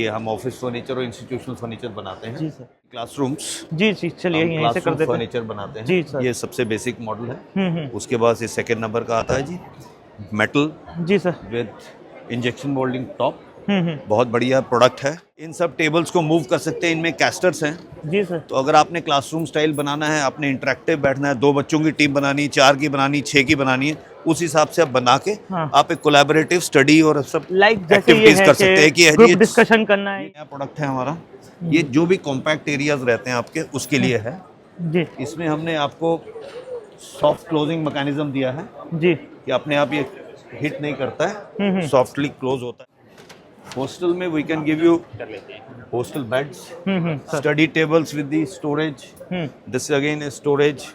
ये हम office furniture और इंस्टीट्यूशनल फर्नीचर बनाते हैं। जी सर। क्लासरूम्स जी जी, चलिए यहीं से कर देते हैं। फर्नीचर बनाते हैं जी सर। ये सबसे बेसिक मॉडल है। उसके बाद ये सेकंड नंबर का आता है जी, मेटल जी sir. With injection moulding top. बहुत बढ़िया प्रोडक्ट है। इन सब टेबल्स को मूव कर सकते हैं, इनमें कैस्टर्स हैं। जी सर। तो अगर आपने क्लासरूम स्टाइल बनाना है, आपने इंटरेक्टिव बैठना है, 2 बच्चों की टीम बनानी है, 4 की बनानी, 6 की बनानी है, उस हिसाब से आप बना के हाँ। आप एक कोलैबोरेटिव स्टडी और सब लाइक जैसे ये एक्टिविटीज है कर सकते हैं कि ग्रुप डिस्कशन करना है। नया प्रोडक्ट है हमारा। ये जो भी कॉम्पैक्ट एरियाज रहते हैं आपके, उसके लिए है। जी इसमें हमने आपको सॉफ्ट क्लोजिंग मैकेनिज्म दिया है जी। कि अपने आप ये हिट नहीं करता है, सॉफ्टली क्लोज होता है। हॉस्टल में we can give you hostel beds, study tables with the storage. This again is storage.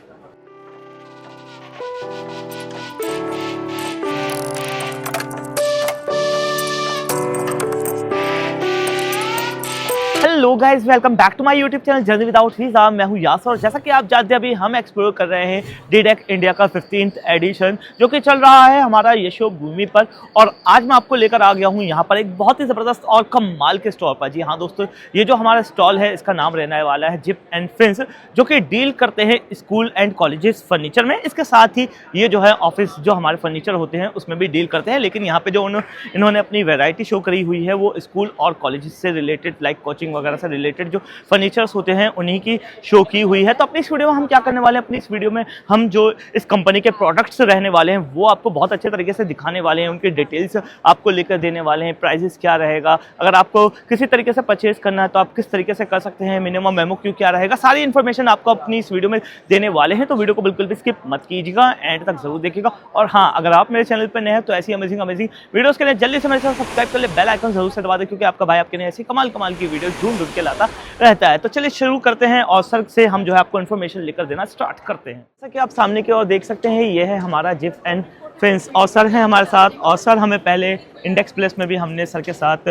Hello guys, welcome back to my YouTube channel journey without visa. मैं हूं यासर और जैसा कि आप जानते हैं अभी हम एक्सप्लोर कर रहे हैं डीडेक इंडिया का 15th एडिशन जो कि चल रहा है हमारा यशोभूमि पर। और आज मैं आपको लेकर आ गया हूं यहां पर एक बहुत ही ज़बरदस्त और कमाल के स्टॉल पर। जी हाँ दोस्तों, ये जो हमारा स्टॉल है इसका नाम रहने वाला है जिप एंड फिंस, जो कि डील करते हैं स्कूल एंड कॉलेजेस फर्नीचर में। इसके साथ ही ये जो है ऑफिस जो हमारे फर्नीचर होते हैं उसमें भी डील करते हैं। लेकिन यहाँ पर जो इन्होंने अपनी वेराइटी शो करी हुई है वो स्कूल और कॉलेजेस से रिलेटेड, लाइक कोचिंग वगैरह से रिलेटेड जो फर्नीचर्स होते हैं उन्हीं की शो की हुई है। तो अपनी इस वीडियो में हम क्या करने वाले हैं, अपनी इस वीडियो में हम जो इस कंपनी के प्रोडक्ट्स रहने वाले हैं वो आपको बहुत अच्छे तरीके से दिखाने वाले हैं, उनकी डिटेल्स आपको लेकर देने वाले हैं, प्राइसेस क्या रहेगा, अगर आपको किसी तरीके से परचेज करना है तो आप किस तरीके से कर सकते हैं, मिनिमम एमओक्यू क्या रहेगा, सारी इन्फॉर्मेशन आपको अपनी इस वीडियो में देने वाले हैं। तो वीडियो को बिल्कुल भी स्किप मत कीजिएगा, एंड तक जरूर देखिएगा। और हाँ, अगर आप मेरे चैनल पर नए हैं तो ऐसी अमेजिंग वीडियोस के लिए जल्दी से मेरे चैनल सब्सक्राइब कर ले, बेल आइकन जरूर से दबा दे, क्योंकि आपका भाई आपके लिए ऐसी कमाल की वीडियो ढूंढ के लाता रहता है। तो चलिए शुरू करते हैं और सर से हम जो है आपको इन्फॉर्मेशन लेकर देना स्टार्ट करते हैं। जैसा कि आप सामने की ओर देख सकते हैं ये है हमारा जिप एंड फिंस और सर है हमारे साथ। और सर हमें पहले इंडेक्स प्लेस में भी हमने सर के साथ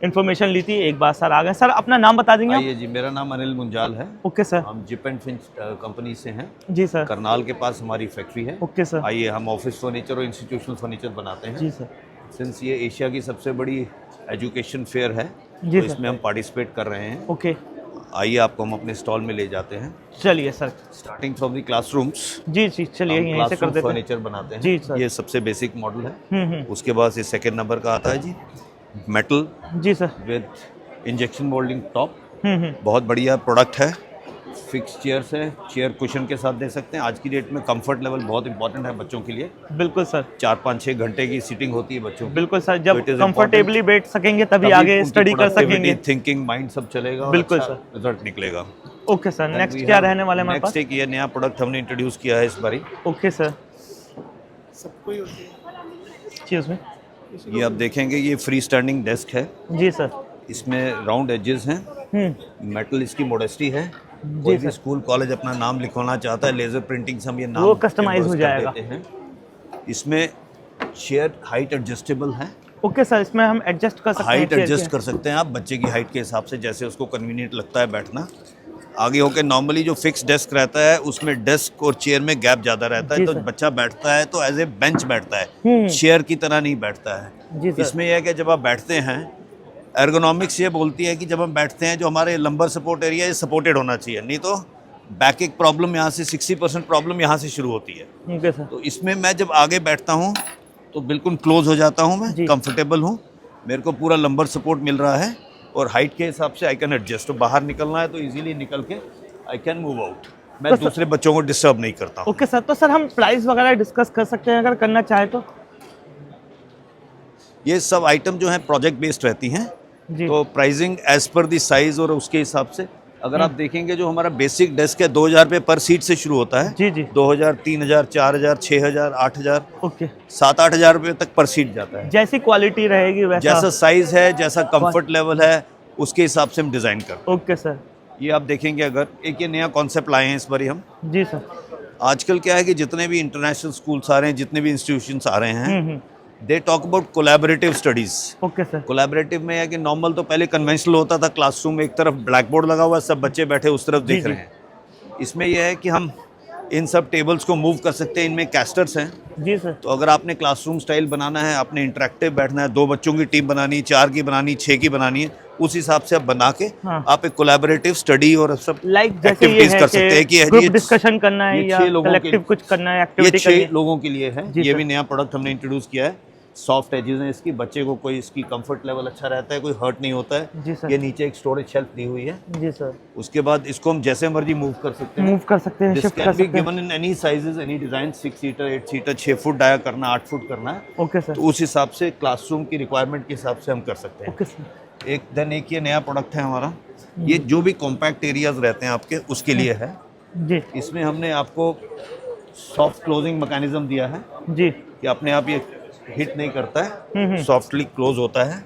इन्फॉर्मेशन ली थी, एक बार सर आ गए। सर अपना नाम बता देंगे? आइए जी, मेरा नाम अनिल मुंजाल है। Okay sir. हम जिप एंड फिंस कंपनी से हैं। जी सर। करनाल के पास हमारी फैक्ट्री है। Okay sir. आइए, हम ऑफिस फर्नीचर और इंस्टीट्यूशनल फर्नीचर बनाते हैं। जी सर। सिंस ये एशिया की सबसे बड़ी एजुकेशन फेयर है जी तो सर। इसमें हम पार्टिसिपेट कर रहे हैं। ओके, आइए आपको हम अपने स्टॉल में ले जाते हैं। चलिए sir. Starting from the classrooms. जी जी, चलिए यहीं से कर देते हैं। फर्नीचर बनाते हैं। जी सर। ये सबसे बेसिक मॉडल है। उसके बाद ये सेकंड नंबर का आता है जी, मेटल जी sir. With injection moulding top. बहुत बढ़िया प्रोडक्ट है। फिक्स चेयर्स है, चेयर कुशन के साथ दे सकते हैं। आज की डेट में कंफर्ट लेवल बहुत इंपॉर्टेंट है बच्चों के लिए। बिल्कुल सर। 4-5-6 घंटे की सीटिंग होती है बच्चों की। बिल्कुल सर, जब it is कंफर्टेबली बैठ सकेंगे तभी आगे स्टडी कर सकेंगे। थिंकिंग माइंड सब चलेगा। बिल्कुल अच्छा सर। रिजल्ट निकलेगा। ओके सर, नेक्स्ट क्या रहने वाला है हमारे पास? नेक्स्ट एक ये नया प्रोडक्ट हमने इंट्रोड्यूस किया है इस बारी। Okay sir. सबको ही होती है उसमें। ये आप देखेंगे, ये फ्री स्टैंडिंग डेस्क है। जी सर। इसमें राउंड एजेस हैं। मेटल इसकी मॉडेस्टी है। कोई भी स्कूल कॉलेज अपना नाम लिखवाना चाहता है, लेजर प्रिंटिंग से हम ये नाम वो कस्टमाइज हो जाएगा। इसमें चेयर हाइट एडजस्टेबल है। ओके सर, इसमें हम एडजस्ट कर सकते हैं। हाइट एडजस्ट कर सकते हैं आप बच्चे की हाइट के हिसाब से, जैसे उसको कन्वीनियंट लगता है बैठना। आगे होकर नॉर्मली जो फिक्स डेस्क रहता है उसमें डेस्क और चेयर में गैप ज़्यादा रहता है, तो बच्चा बैठता है तो एज ए बेंच बैठता है, चेयर की तरह नहीं बैठता है। इसमें यह है कि जब आप बैठते हैं, एर्गोनॉमिक्स ये बोलती है कि जब हम बैठते हैं जो हमारे लंबर सपोर्ट एरिया है सपोर्टेड होना चाहिए, नहीं तो बैक एक प्रॉब्लम यहाँ से 60% प्रॉब्लम यहाँ से शुरू होती है। Okay sir. तो इसमें मैं जब आगे बैठता हूँ तो बिल्कुल क्लोज हो जाता हूँ, मैं कंफर्टेबल हूँ, मेरे को पूरा लंबर सपोर्ट मिल रहा है और हाइट के हिसाब से आई कैन एडजस्ट। तो बाहर निकलना है तो इजीली निकल के आई कैन मूव आउट। मैं तो दूसरे बच्चों को डिस्टर्ब नहीं करता हूँ। ओके सर, तो सर हम प्राइस वगैरह डिस्कस कर सकते हैं अगर करना चाहे तो? ये सब आइटम जो है प्रोजेक्ट बेस्ड रहती हैं, तो प्राइसिंग एज पर दी साइज और उसके हिसाब से। अगर आप देखेंगे जो हमारा बेसिक डेस्क है 2000 रुपये पर सीट से शुरू होता है। जी जी। 2000, 3000, 4000, 6000, 8000, ओके, 7-8 हजार रुपये तक पर सीट जाता है। जैसी क्वालिटी रहेगी वैसा, जैसा साइज है, जैसा कंफर्ट लेवल है, उसके हिसाब से हम डिजाइन करते हैं। Okay sir. ये आप देखेंगे, अगर एक ये नया कॉन्सेप्ट लाए हैं इस बारी हम। जी सर। आजकल क्या है कि जितने भी इंटरनेशनल स्कूल्स आ रहे हैं, जितने भी इंस्टीट्यूशंस आ रहे हैं, they talk about collaborative studies. Okay sir. Collaborative में है कि नॉर्मल तो पहले कन्वेंशनल होता था, क्लासरूम में एक तरफ ब्लैक बोर्ड लगा हुआ है, सब बच्चे बैठे उस तरफ देख रहे हैं। इसमें यह है कि हम इन सब टेबल्स को मूव कर सकते हैं, इनमें कैस्टर्स हैं। जी सर। तो अगर आपने क्लासरूम स्टाइल बनाना है, आपने इंटरेक्टिव बैठना है, 2 बच्चों की टीम बनानी, 4 की बनानी, 6 की बनानी है, उस हिसाब से आप बना के हाँ। आप एक कोलैबोरेटिव स्टडी और सब लाइक जैसे ये एक्टिविटीज है कर सकते हैं कि ग्रुप ये डिस्कशन करना है ये या 6 लोगों के कलेक्टिव कुछ करना है, ये एक्टिविटी करनी 6 है। लोगों के लिए है। जी ये सर। भी नया प्रोडक्ट हमने इंट्रोड्यूस किया है। सॉफ्ट एजेस हैं इसकी, बच्चे को कोई इसकी कंफर्ट लेवल अच्छा रहता है, कोई हर्ट नहीं होता है। जी सर। ये नीचे एक स्टोरेज शेल्फ दी हुई है। जी सर। उसके बाद इसको हम जैसे मर्जी मूव कर सकते हैं। मूव कर सकते हैं, दिस शिफ्ट कर कैन बी सकते हैं। Given in any sizes, any design, 6 seater, 8 seater, 6 foot dia करना, 8 फुट करना है, ओके सर। तो उस हिसाब से क्लासरूम की रिक्वायरमेंट के हिसाब से हम कर सकते हैं। Okay sir. एक ये नया प्रोडक्ट है हमारा। ये जो भी कॉम्पैक्ट एरियाज रहते हैं आपके, उसके लिए है। जी इसमें हमने आपको सॉफ्ट क्लोजिंग मैकेनिज्म दिया है जी। कि अपने आप ये हिट नहीं करता है, सॉफ्टली क्लोज होता है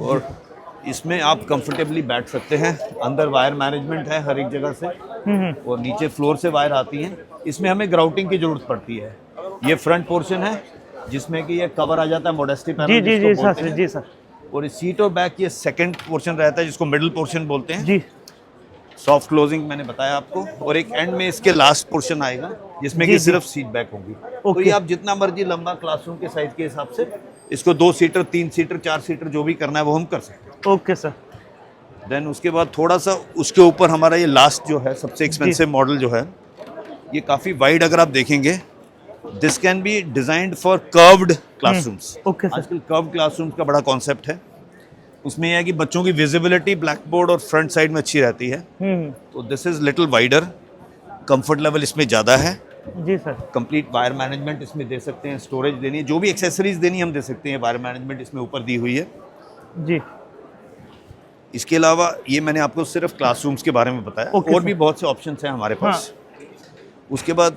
और इसमें आप कंफर्टेबली बैठ सकते हैं। अंदर वायर मैनेजमेंट है हर एक जगह से और नीचे फ्लोर से वायर आती हैं। इसमें हमें ग्राउटिंग की जरूरत पड़ती है। ये फ्रंट पोर्शन है जिसमें कि ये कवर आ जाता है, मोडेस्टी पैनल जी जी जी जिसको बोलते सर। हैं। जी सर। और इस सीट और बैक ये सेकंड पोर्शन रहता है जिसको मिडिल पोर्शन बोलते हैं। जी सॉफ्ट क्लोजिंग मैंने बताया आपको, और एक एंड में इसके लास्ट पोर्शन आएगा जिसमें जी, कि जी। सिर्फ सीट बैक होगी। तो ओके। ये आप जितना मर्जी लंबा क्लासरूम के साइज के हिसाब से इसको 2 सीटर, 3 सीटर, 4 सीटर जो भी करना है वो हम कर सकते हैं। Okay sir. देन उसके बाद थोड़ा सा उसके ऊपर हमारा ये लास्ट जो है सबसे एक्सपेंसिव मॉडल जो है, ये काफ़ी वाइड अगर आप देखेंगे, this can be designed for curved classrooms. Okay sir. आजकल कर्व्ड क्लासरूम्स का बड़ा कॉन्सेप्ट है। उसमें यह है कि बच्चों की विजिबिलिटी ब्लैक बोर्ड और फ्रंट साइड में अच्छी रहती है। तो this is little wider, comfort level इसमें ज़्यादा है। जी सर। कंप्लीट वायर मैनेजमेंट इसमें दे सकते हैं, स्टोरेज देनी है, जो भी एक्सेसरीज देनी है हम दे सकते हैं। वायर मैनेजमेंट इसमें ऊपर दी हुई है। जी इसके अलावा ये मैंने आपको सिर्फ क्लासरूम्स के बारे में बताया, ओके और सर। भी बहुत से ऑप्शंस हैं हमारे पास। उसके बाद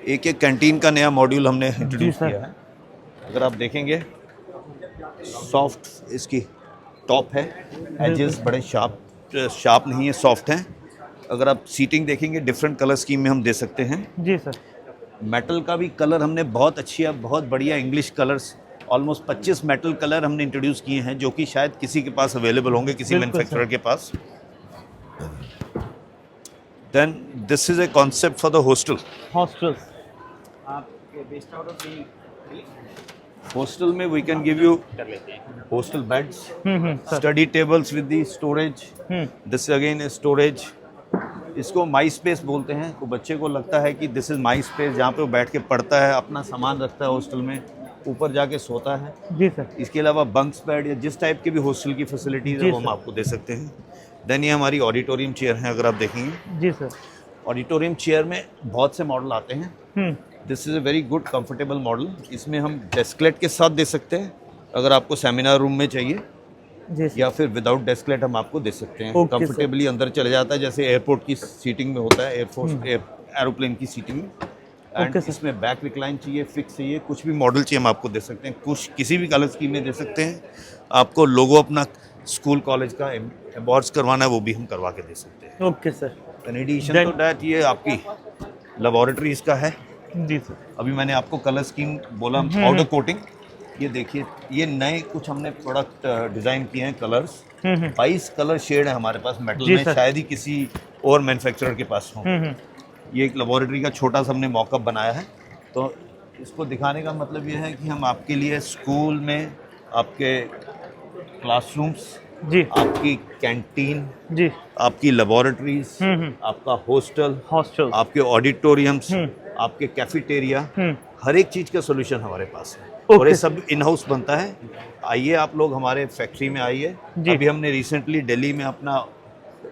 एक कैंटीन का नया मॉड्यूल हमने इंट्रोड्यूस सर। किया है। अगर आप देखेंगे, सॉफ्ट इसकी टॉप है, एजेस बड़े शार्प नहीं है, सॉफ्ट हैं। अगर आप सीटिंग देखेंगे, डिफरेंट कलर स्कीम में हम दे सकते हैं। जी सर। मेटल का भी कलर हमने बहुत अच्छी है, बहुत बढ़िया English colours, almost 25 metal colour हमने इंट्रोड्यूस किए हैं जो कि शायद किसी के पास अवेलेबल होंगे, किसी बिल्कुल मैन्युफैक्चरर के पास। Then this is a concept for the hostel. Hostels. Hostel में we can give you hostel beds, sir. Study tables with the storage. This again is storage. इसको माई स्पेस बोलते हैं। तो बच्चे को लगता है कि दिस इज माई स्पेस, जहाँ पे वो बैठ के पढ़ता है, अपना सामान रखता है हॉस्टल में, ऊपर जाके सोता है। जी सर। इसके अलावा बंक्स बेड या जिस टाइप की भी हॉस्टल की फैसिलिटीज़ है जी वो हम सर। आपको दे सकते हैं। देन ये हमारी ऑडिटोरियम चेयर है। अगर आप देखेंगे, जी सर। ऑडिटोरियम चेयर में बहुत से मॉडल आते हैं। This is a very good comfortable model. इसमें हम डेस्कलेट के साथ दे सकते हैं अगर आपको सेमिनार रूम में चाहिए, जी सर। या फिर विदाउट डेस्कलेट हम आपको दे सकते हैं। Okay, कंफर्टेबली अंदर चले जाता है, जैसे एयरपोर्ट की सीटिंग में होता है, एयरफोर्स एरोप्लेन की सीटिंग में। And Okay, sir. इसमें बैक रिक्लाइन चाहिए, फिक्स चाहिए, कुछ भी मॉडल चाहिए हम आपको दे सकते हैं। कुछ किसी भी कलर स्कीम में दे सकते हैं। आपको लोगो अपना स्कूल कॉलेज का एम्बॉर्स करवाना है, वो भी हम करवा के दे सकते हैं। Okay sir. In addition Then- to that ये आपकी लेबोरेटरीज का है। जी सर। अभी मैंने आपको कलर स्कीम बोला, पाउडर कोटिंग। ये देखिए, ये नए कुछ हमने प्रोडक्ट डिज़ाइन किए हैं, कलर्स। 22 कलर शेड है हमारे पास मेटल जी में, सर। शायद ही किसी और मैन्युफैक्चरर के पास हो। ये एक लेबोरेटरी का छोटा सा हमने मॉकअप बनाया है। तो इसको दिखाने का मतलब ये है कि हम आपके लिए स्कूल में, आपके क्लासरूम्स, जी आपकी कैंटीन, जी। आपकी लेबोरेटरीज, आपका हॉस्टल, हॉस्टल। आपके ऑडिटोरियम्स, आपके कैफेटेरिया, हर एक चीज़ का सोल्यूशन हमारे पास है। Okay. और ये सब इन हाउस बनता है। आइए आप लोग हमारे फैक्ट्री में आइए। जी। अभी हमने रिसेंटली दिल्ली में अपना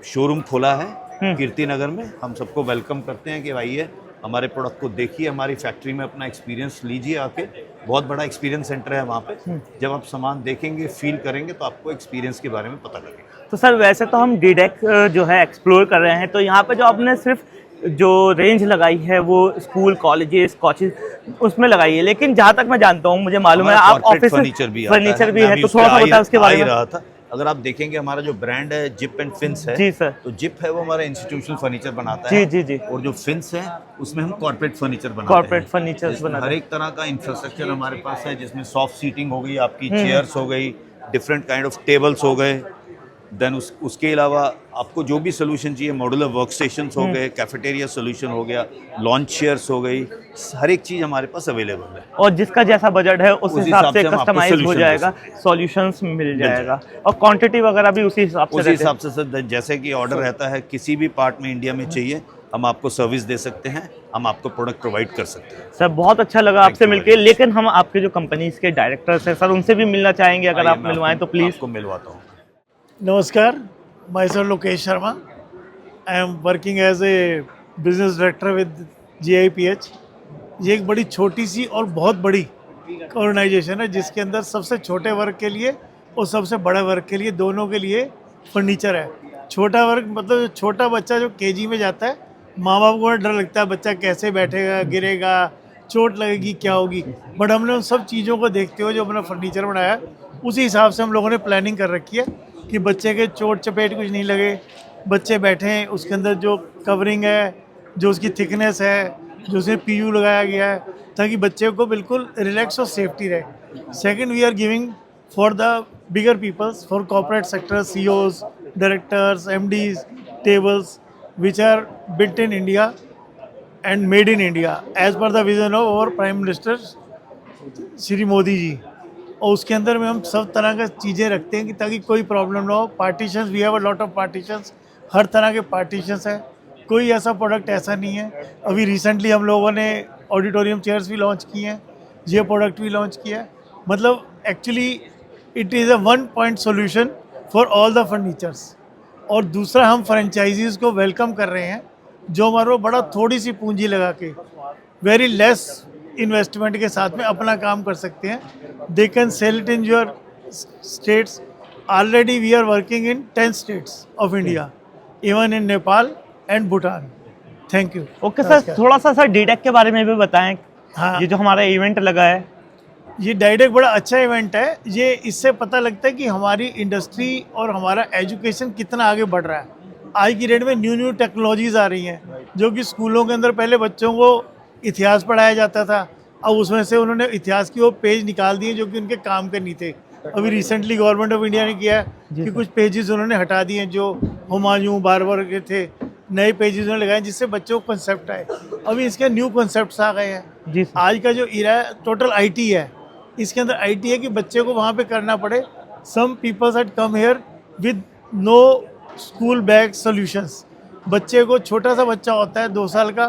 शोरूम खोला है, कीर्ति नगर में। हम सबको वेलकम करते हैं कि आइए हमारे प्रोडक्ट को देखिए, हमारी फैक्ट्री में अपना एक्सपीरियंस लीजिए आके। बहुत बड़ा एक्सपीरियंस सेंटर है वहाँ पे। जब आप सामान देखेंगे, फील करेंगे, तो आपको एक्सपीरियंस के बारे में पता लगेगा। तो सर वैसे तो हम डीडेक जो है एक्सप्लोर कर रहे हैं, तो यहाँ पे जो आपने सिर्फ जो रेंज लगाई है वो स्कूल, कॉलेजेस, कोचेस उसमें लगाई है, लेकिन जहाँ तक मैं जानता हूँ, मुझे मालूम है हमारा आप corporate ऑफिस फर्नीचर भी आता है। फर्नीचर भी मैं है, अभी तो उस पे थोड़ा सा आ ही- बताओ उसके आ बारे ही में। रहा था। अगर आप देखेंगे, हमारा जो ब्रांड है जिप एंड फिंस है। जी सर। तो जिप है वो हमारा इंस्टीट्यूशनल फर्नीचर बनाता जी है। जी जी। और जो फिंस है उसमें हम कॉर्पोरेट फर्नीचर बनाते हैं। कॉर्पोरेट फर्नीचर्स जिसमें बनाते हर हैं। एक तरह का इंफ्रास्ट्रक्चर हमारे पास है, जिसमें सॉफ्ट सीटिंग हो गई, आपकी चेयर्स हो गई, डिफरेंट काइंड ऑफ टेबल्स हो गए, देन उसके अलावा आपको जो भी सोल्यूशन चाहिए, मॉड्यूलर वर्क स्टेशंस हो गए, कैफेटेरिया सोल्यूशन हो गया, लॉन्च चेयर्स हो गई, हर एक चीज़ हमारे पास अवेलेबल है। और जिसका जैसा बजट है उस हिसाब से हम आपको कस्टमाइज हो solution जाएगा, सॉल्यूशंस मिल जाएगा। और क्वांटिटी वगैरह भी उसी हिसाब से उसी हिसाब से सर, जैसे कि ऑर्डर रहता है किसी भी पार्ट में इंडिया में चाहिए, हम आपको सर्विस दे सकते हैं, हम आपको प्रोडक्ट प्रोवाइड कर सकते हैं। सर बहुत अच्छा लगा आपसे मिलके, लेकिन हम आपके जो कंपनीज के डायरेक्टर्स हैं सर, उनसे भी मिलना चाहेंगे, अगर आप मिलवाएं तो प्लीज़। आपको मिलवाता हूँ। नमस्कार, myself Lokesh Sharma. I am working as a business director with GIPH. ये एक बड़ी छोटी सी और बहुत बड़ी ऑर्गेनाइजेशन है जिसके अंदर सबसे छोटे वर्ग के लिए और सबसे बड़े वर्ग के लिए, दोनों के लिए फर्नीचर है। छोटा वर्ग मतलब छोटा बच्चा जो केजी में जाता है, माँ बाप को डर लगता है बच्चा कैसे बैठेगा, गिरेगा, चोट लगेगी, क्या होगी, बट हमने उन सब चीज़ों को देखते हुए जो अपना फर्नीचर बनाया, उसी हिसाब से हम लोगों ने प्लानिंग कर रखी है कि बच्चे के चोट चपेट कुछ नहीं लगे, बच्चे बैठें, उसके अंदर जो कवरिंग है, जो उसकी थिकनेस है, जो उसमें पीयू लगाया गया है, ताकि बच्चे को बिल्कुल रिलैक्स और सेफ्टी रहे। Second, we are giving for the bigger peoples, for corporate sector, CEOs, directors, MDs, tables which are built in India and made in India as per the vision of our prime minister Shri Modi ji. और उसके अंदर में हम सब तरह की चीज़ें रखते हैं कि ताकि कोई प्रॉब्लम ना हो। Partitions, we have a lot of partitions, हर तरह के पार्टीशंस हैं, कोई ऐसा प्रोडक्ट ऐसा नहीं है। अभी रिसेंटली हम लोगों ने ऑडिटोरियम चेयर्स भी लॉन्च किए हैं, ये प्रोडक्ट भी लॉन्च किया है। मतलब actually it is a one point solution for all the furnitures. और दूसरा, हम फ्रेंचाइजीज़ को वेलकम कर रहे हैं जो हमारे बड़ा थोड़ी सी पूंजी लगा के, वेरी लेस इन्वेस्टमेंट के साथ में अपना काम कर सकते हैं। They can sell it in your states. Already we are working in 10 states of India, even in Nepal and Bhutan. Thank you. Okay sir, थोड़ा सा सर DDEC के बारे में भी बताएं। हाँ, ये जो हमारा इवेंट लगा है, ये DDEC बड़ा अच्छा इवेंट है। ये इससे पता लगता है कि हमारी इंडस्ट्री और हमारा एजुकेशन कितना आगे बढ़ रहा है। आज की डेट में न्यू टेक्नोलॉजीज़ आ रही हैं, जो कि स्कूलों के अंदर पहले बच्चों को इतिहास पढ़ाया जाता था, अब उसमें से उन्होंने इतिहास की वो पेज निकाल दिए जो कि उनके काम के नहीं थे। अभी रिसेंटली गवर्नमेंट ऑफ इंडिया ने किया है कि कुछ पेजेस उन्होंने हटा दिए जो हुमायूं, बाबर के थे, नए पेजेस उन्होंने लगाए जिससे बच्चों को कंसेप्ट आए। अभी इसके न्यू कंसेप्ट आ गए हैं। जी सर। आज का जो इरा है टोटल IT है, इसके अंदर IT है कि बच्चे को वहाँ पे करना पड़े। Some peoples had come here with no school bag solutions. बच्चे को, छोटा सा बच्चा होता है 2 साल का,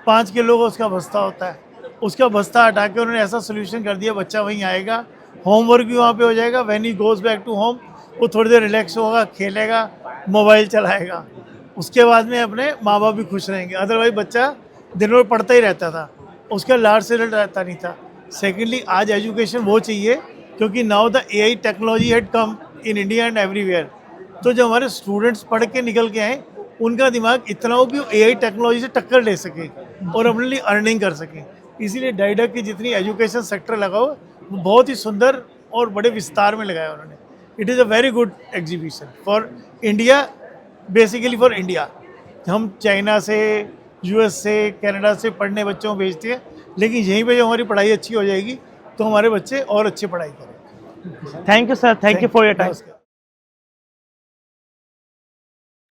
5 किलो का उसका बस्ता होता है, उसका बस्ता हटा के उन्होंने ऐसा सोल्यूशन कर दिया, बच्चा वहीं आएगा, होमवर्क भी वहाँ पे हो जाएगा। When he goes back to home, वो थोड़ी देर रिलैक्स होगा, खेलेगा, मोबाइल चलाएगा, उसके बाद में अपने माँ बाप भी खुश रहेंगे। अदरवाइज बच्चा दिन भर पढ़ता ही रहता था, उसका लार से रहता नहीं था। सेकेंडली, आज एजुकेशन वो चाहिए क्योंकि now the AI technology had come in India and everywhere. तो जो हमारे स्टूडेंट्स पढ़ के निकल के आए, उनका दिमाग इतना हो कि वो AI टेक्नोलॉजी से टक्कर ले सके और अपने लिए अर्निंग कर सके। इसीलिए DDEC की जितनी एजुकेशन सेक्टर लगा हो, वो बहुत ही सुंदर और बड़े विस्तार में लगाया उन्होंने। It is a very good exhibition for India, basically for India. हम चाइना से, US से, कनाडा से पढ़ने बच्चों को भेजते हैं, लेकिन यहीं पे जो हमारी पढ़ाई अच्छी हो जाएगी तो हमारे बच्चे और अच्छी पढ़ाई करेंगे। Thank you sir, thank you for your time.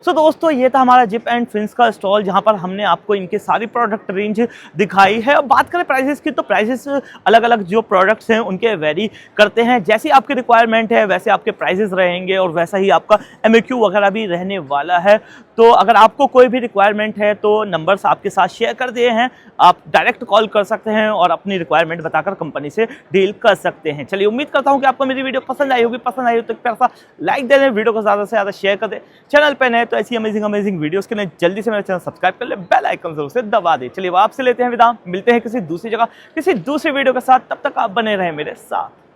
So दोस्तों, ये था हमारा जिप एंड फिन्स का स्टॉल, जहाँ पर हमने आपको इनके सारी प्रोडक्ट रेंज दिखाई है। अब बात करें प्राइसेस की, तो प्राइसेस अलग अलग जो प्रोडक्ट्स हैं उनके वेरी करते हैं। जैसी आपकी रिक्वायरमेंट है वैसे आपके प्राइसेस रहेंगे और वैसा ही आपका MAQ वगैरह भी रहने वाला है। तो अगर आपको कोई भी रिक्वायरमेंट है तो नंबर्स आपके साथ शेयर कर दिए हैं, आप डायरेक्ट कॉल कर सकते हैं और अपनी रिक्वायरमेंट बताकर कंपनी से डील कर सकते हैं। चलिए, उम्मीद करता हूँ कि आपको मेरी वीडियो पसंद आई होगी। पसंद आई हो तो एक प्यारा सा लाइक दे दें, वीडियो को ज़्यादा से ज़्यादा शेयर कर दें। चैनल पर नए तो ऐसी अमेजिंग वीडियोस के लिए जल्दी से मेरा चैनल सब्सक्राइब कर ले, बेल आइकन जरूर से दबा दे। चलिए, आपसे लेते हैं विदा, मिलते हैं किसी दूसरी जगह किसी दूसरी वीडियो के साथ। तब तक आप बने रहें मेरे साथ।